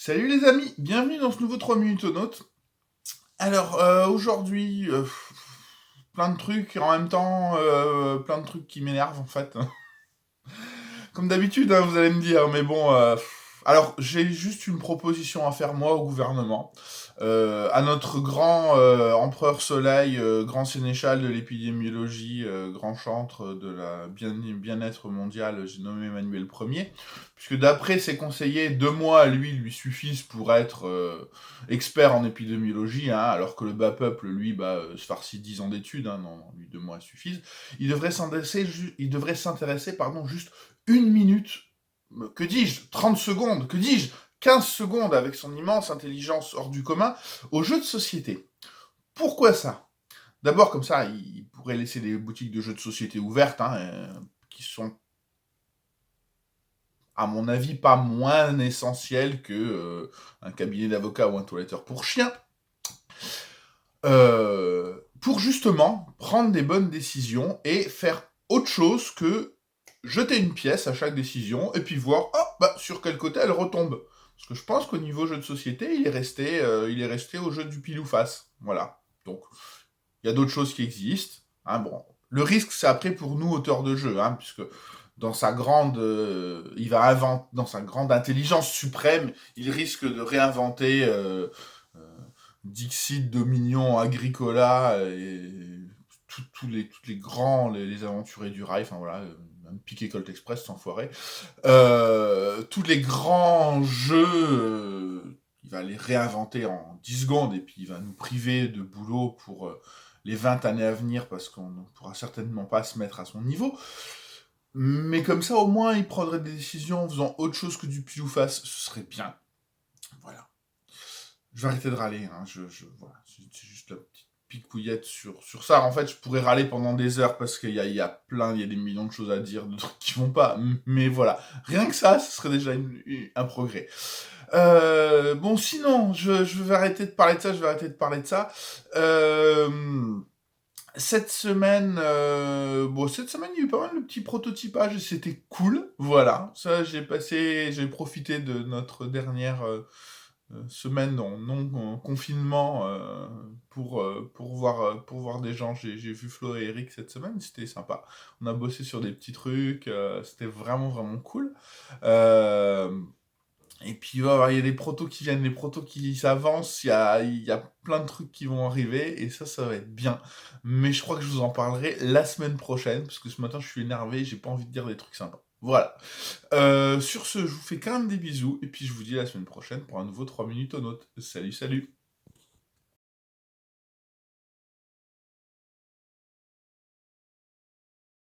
Salut les amis, bienvenue dans ce nouveau 3 minutes au note. Alors aujourd'hui, plein de trucs et en même temps plein de trucs qui m'énervent en fait. Comme d'habitude, hein, vous allez me dire, mais bon. Alors j'ai juste une proposition à faire moi au gouvernement, à notre grand empereur Soleil, grand sénéchal de l'épidémiologie, grand chantre de la bien-être mondial, j'ai nommé Emmanuel Ier, puisque d'après ses conseillers, 2 mois à lui suffisent pour être expert en épidémiologie, hein, alors que le bas peuple, lui, se farcit 10 ans d'études, hein, non, lui 2 mois suffisent. Il devrait s'intéresser, pardon, juste 1 minute, que dis-je, 30 secondes, que dis-je, 15 secondes avec son immense intelligence hors du commun aux jeux de société. Pourquoi ça? D'abord, comme ça, il pourrait laisser des boutiques de jeux de société ouvertes, hein, qui sont, à mon avis, pas moins essentielles que un cabinet d'avocat ou un toiletteur pour chien, pour justement prendre des bonnes décisions et faire autre chose que jeter une pièce à chaque décision et puis voir sur quel côté elle retombe. Parce que je pense qu'au niveau jeu de société, il est resté au jeu du pile ou face. Voilà. Donc, il y a d'autres choses qui existent. Hein, bon. Le risque, c'est après pour nous, auteurs de jeu, hein, puisque dans sa grande, il va inventer, dans sa grande intelligence suprême, il risque de réinventer euh, Dixit, Dominion, Agricola et tous les grands, les aventuriers du rail, enfin voilà, même Piquet Colt Express, sans foirer. Tous les grands jeux, il va les réinventer en 10 secondes et puis il va nous priver de boulot pour les 20 années à venir parce qu'on ne pourra certainement pas se mettre à son niveau. Mais comme ça, au moins, il prendrait des décisions en faisant autre chose que du pile ou face. Ce serait bien. Voilà. Je vais arrêter de râler. Hein. Voilà. C'est juste la petite picouillette sur ça. En fait, je pourrais râler pendant des heures parce qu'il y a des millions de choses à dire, de trucs qui vont pas. Mais voilà. Rien que ça, ce serait déjà un progrès. Bon, sinon, je vais arrêter de parler de ça. Je vais arrêter de parler de ça. Cette semaine, il y a eu pas mal de petits prototypages et c'était cool. Voilà, ça, j'ai profité de notre dernière semaine en non-confinement pour voir des gens. J'ai vu Flo et Eric cette semaine, c'était sympa. On a bossé sur des petits trucs, c'était vraiment, vraiment cool. Euh, et puis, il y a des protos qui viennent, des protos qui s'avancent, il y a plein de trucs qui vont arriver, et ça va être bien. Mais je crois que je vous en parlerai la semaine prochaine, parce que ce matin, je suis énervé, j'ai pas envie de dire des trucs sympas. Voilà. Sur ce, je vous fais quand même des bisous, et puis je vous dis à la semaine prochaine pour un nouveau 3 minutes au note. Salut, salut!